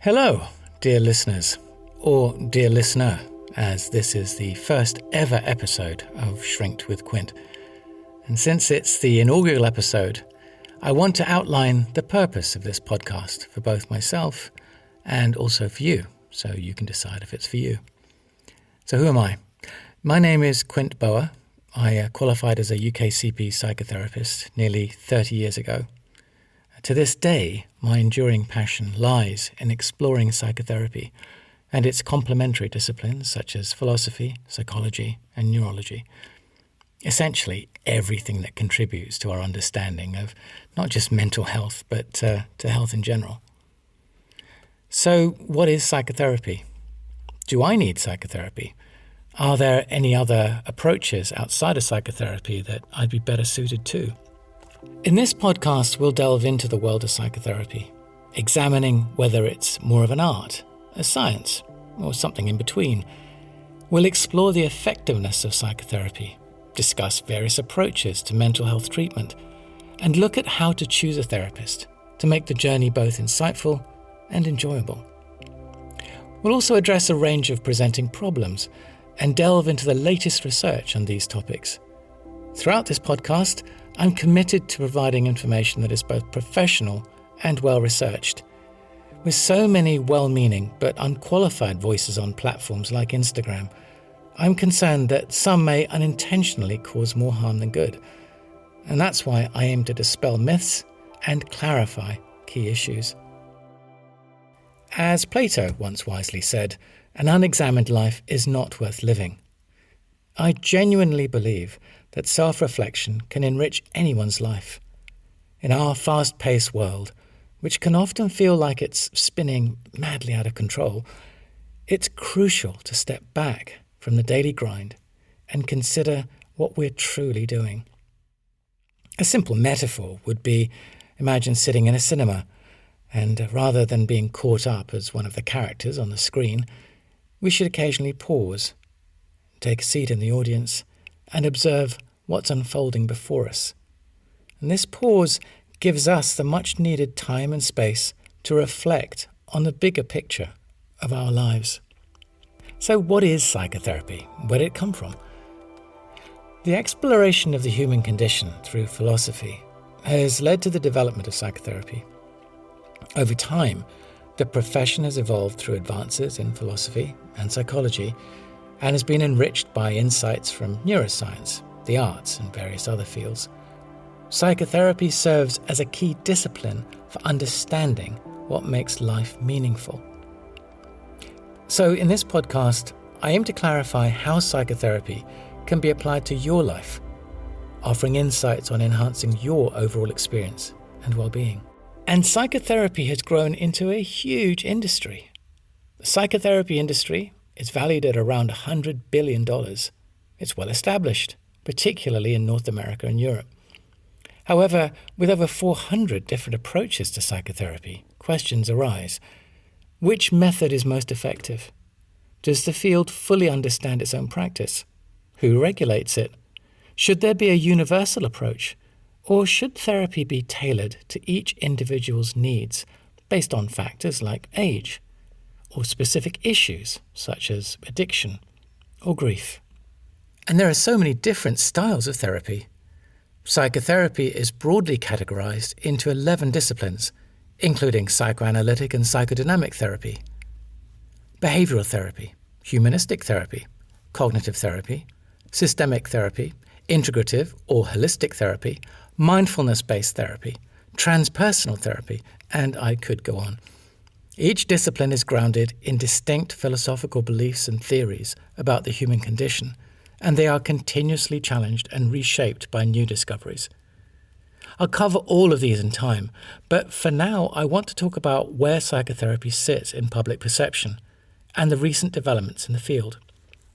Hello, dear listeners, or dear listener, as this is the first ever episode of Shrinked with Quint. And since it's the inaugural episode, I want to outline the purpose of this podcast for both myself and also for you, so you can decide if it's for you. So who am I? My name is Quint Bower. I qualified as a UKCP psychotherapist nearly 30 years ago. To this day, my enduring passion lies in exploring psychotherapy and its complementary disciplines such as philosophy, psychology, and neurology. Essentially, everything that contributes to our understanding of not just mental health, but to health in general. So, what is psychotherapy? Do I need psychotherapy? Are there any other approaches outside of psychotherapy that I'd be better suited to? In this podcast, we'll delve into the world of psychotherapy, examining whether it's more of an art, a science, or something in between. We'll explore the effectiveness of psychotherapy, discuss various approaches to mental health treatment, and look at how to choose a therapist to make the journey both insightful and enjoyable. We'll also address a range of presenting problems and delve into the latest research on these topics. Throughout this podcast, I'm committed to providing information that is both professional and well-researched. With so many well-meaning but unqualified voices on platforms like Instagram, I'm concerned that some may unintentionally cause more harm than good. And that's why I aim to dispel myths and clarify key issues. As Plato once wisely said, an unexamined life is not worth living. I genuinely believe that self-reflection can enrich anyone's life. In our fast-paced world, which can often feel like it's spinning madly out of control, it's crucial to step back from the daily grind and consider what we're truly doing. A simple metaphor would be, imagine sitting in a cinema, and rather than being caught up as one of the characters on the screen, we should occasionally pause, take a seat in the audience, and observe what's unfolding before us. And this pause gives us the much-needed time and space to reflect on the bigger picture of our lives. So what is psychotherapy? Where did it come from? The exploration of the human condition through philosophy has led to the development of psychotherapy. Over time, the profession has evolved through advances in philosophy and psychology and has been enriched by insights from neuroscience, the arts, and various other fields. Psychotherapy serves as a key discipline for understanding what makes life meaningful. So in this podcast, I aim to clarify how psychotherapy can be applied to your life, offering insights on enhancing your overall experience and well-being. And psychotherapy has grown into a huge industry. The psychotherapy industry is valued at around $100 billion. It's well established, particularly in North America and Europe. However, with over 400 different approaches to psychotherapy, questions arise. Which method is most effective? Does the field fully understand its own practice? Who regulates it? Should there be a universal approach? Or should therapy be tailored to each individual's needs based on factors like age, or specific issues such as addiction or grief? And there are so many different styles of therapy. Psychotherapy is broadly categorized into 11 disciplines, including psychoanalytic and psychodynamic therapy, behavioral therapy, humanistic therapy, cognitive therapy, systemic therapy, integrative or holistic therapy, mindfulness-based therapy, transpersonal therapy, and I could go on. Each discipline is grounded in distinct philosophical beliefs and theories about the human condition, and they are continuously challenged and reshaped by new discoveries. I'll cover all of these in time, but for now I want to talk about where psychotherapy sits in public perception and the recent developments in the field.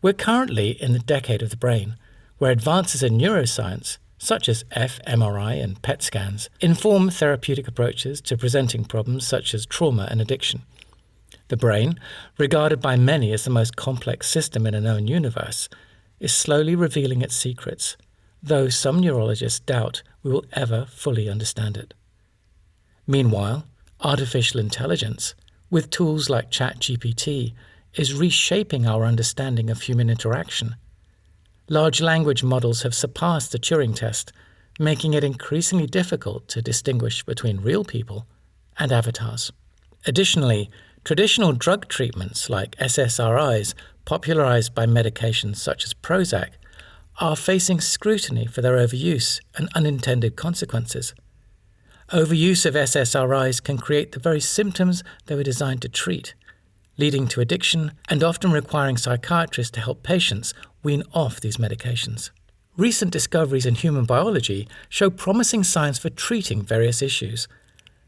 We're currently in the decade of the brain, where advances in neuroscience, such as fMRI and PET scans, inform therapeutic approaches to presenting problems such as trauma and addiction. The brain, regarded by many as the most complex system in a known universe, is slowly revealing its secrets, though some neurologists doubt we will ever fully understand it. Meanwhile, artificial intelligence, with tools like ChatGPT, is reshaping our understanding of human interaction. Large language models have surpassed the Turing test, making it increasingly difficult to distinguish between real people and avatars. Additionally, traditional drug treatments like SSRIs, popularized by medications such as Prozac, are facing scrutiny for their overuse and unintended consequences. Overuse of SSRIs can create the very symptoms they were designed to treat, leading to addiction and often requiring psychiatrists to help patients wean off these medications. Recent discoveries in human biology show promising signs for treating various issues.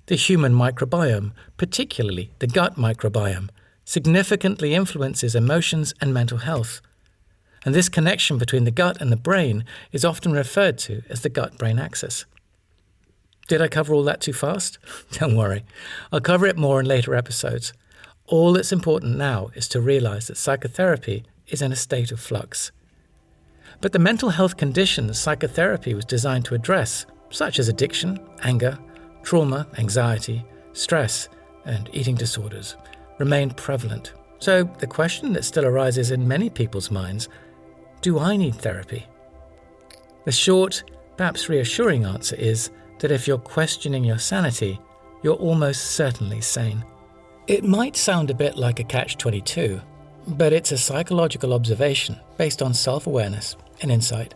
The human microbiome, particularly the gut microbiome, significantly influences emotions and mental health. And this connection between the gut and the brain is often referred to as the gut-brain axis. Did I cover all that too fast? Don't worry. I'll cover it more in later episodes. All that's important now is to realize that psychotherapy is in a state of flux. But the mental health conditions psychotherapy was designed to address, such as addiction, anger, trauma, anxiety, stress, and eating disorders, remain prevalent. So the question that still arises in many people's minds, do I need therapy? The short, perhaps reassuring answer is that if you're questioning your sanity, you're almost certainly sane. It might sound a bit like a catch-22, but it's a psychological observation based on self-awareness and insight.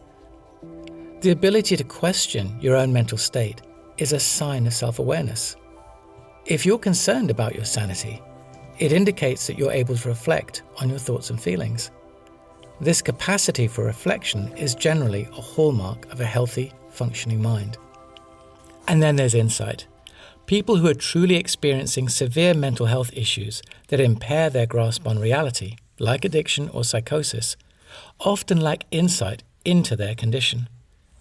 The ability to question your own mental state is a sign of self-awareness. If you're concerned about your sanity, it indicates that you're able to reflect on your thoughts and feelings. This capacity for reflection is generally a hallmark of a healthy, functioning mind. And then there's insight. People who are truly experiencing severe mental health issues that impair their grasp on reality, like addiction or psychosis, often lack insight into their condition.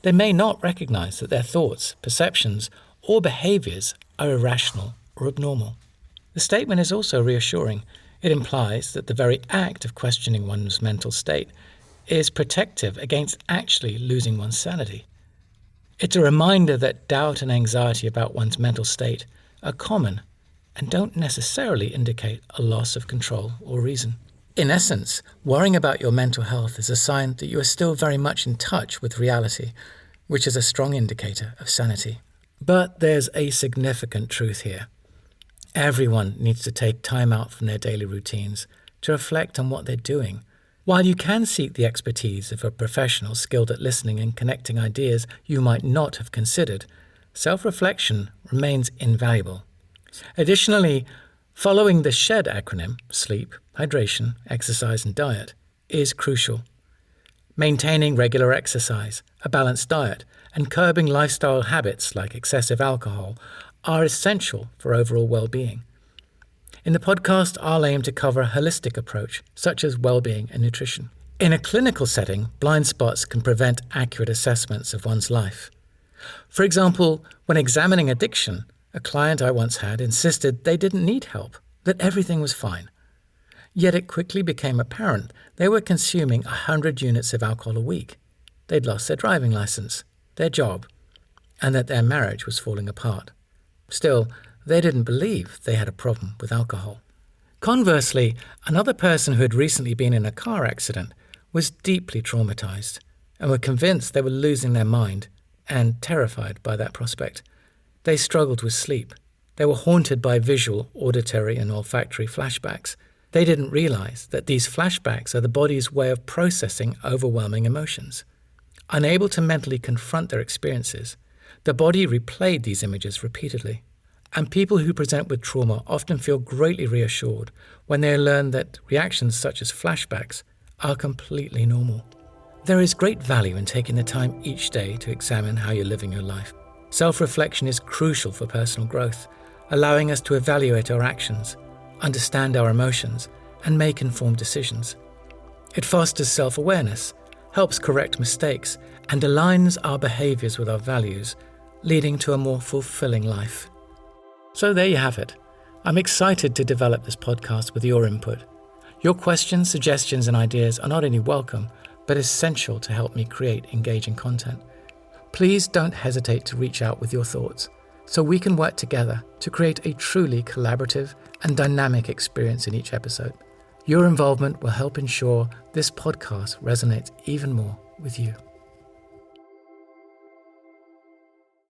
They may not recognize that their thoughts, perceptions, or behaviors are irrational or abnormal. The statement is also reassuring. It implies that the very act of questioning one's mental state is protective against actually losing one's sanity. It's a reminder that doubt and anxiety about one's mental state are common and don't necessarily indicate a loss of control or reason. In essence, worrying about your mental health is a sign that you are still very much in touch with reality, which is a strong indicator of sanity. But there's a significant truth here. Everyone needs to take time out from their daily routines to reflect on what they're doing. While you can seek the expertise of a professional skilled at listening and connecting ideas you might not have considered, self-reflection remains invaluable. Additionally, following the SHED acronym, sleep, hydration, exercise and diet, is crucial. Maintaining regular exercise, a balanced diet, and curbing lifestyle habits like excessive alcohol are essential for overall well-being. In the podcast, I'll aim to cover a holistic approach, such as well-being and nutrition. In a clinical setting, blind spots can prevent accurate assessments of one's life. For example, when examining addiction, a client I once had insisted they didn't need help, that everything was fine. Yet it quickly became apparent they were consuming 100 units of alcohol a week. They'd lost their driving license, their job, and that their marriage was falling apart. Still, they didn't believe they had a problem with alcohol. Conversely, another person who had recently been in a car accident was deeply traumatized and were convinced they were losing their mind and terrified by that prospect. They struggled with sleep. They were haunted by visual, auditory, and olfactory flashbacks. They didn't realize that these flashbacks are the body's way of processing overwhelming emotions. Unable to mentally confront their experiences, the body replayed these images repeatedly. And people who present with trauma often feel greatly reassured when they learn that reactions such as flashbacks are completely normal. There is great value in taking the time each day to examine how you're living your life. Self-reflection is crucial for personal growth, allowing us to evaluate our actions, understand our emotions, and make informed decisions. It fosters self-awareness, helps correct mistakes, and aligns our behaviors with our values, leading to a more fulfilling life. So there you have it. I'm excited to develop this podcast with your input. Your questions, suggestions, and ideas are not only welcome, but essential to help me create engaging content. Please don't hesitate to reach out with your thoughts. so we can work together to create a truly collaborative and dynamic experience in each episode. Your involvement will help ensure this podcast resonates even more with you.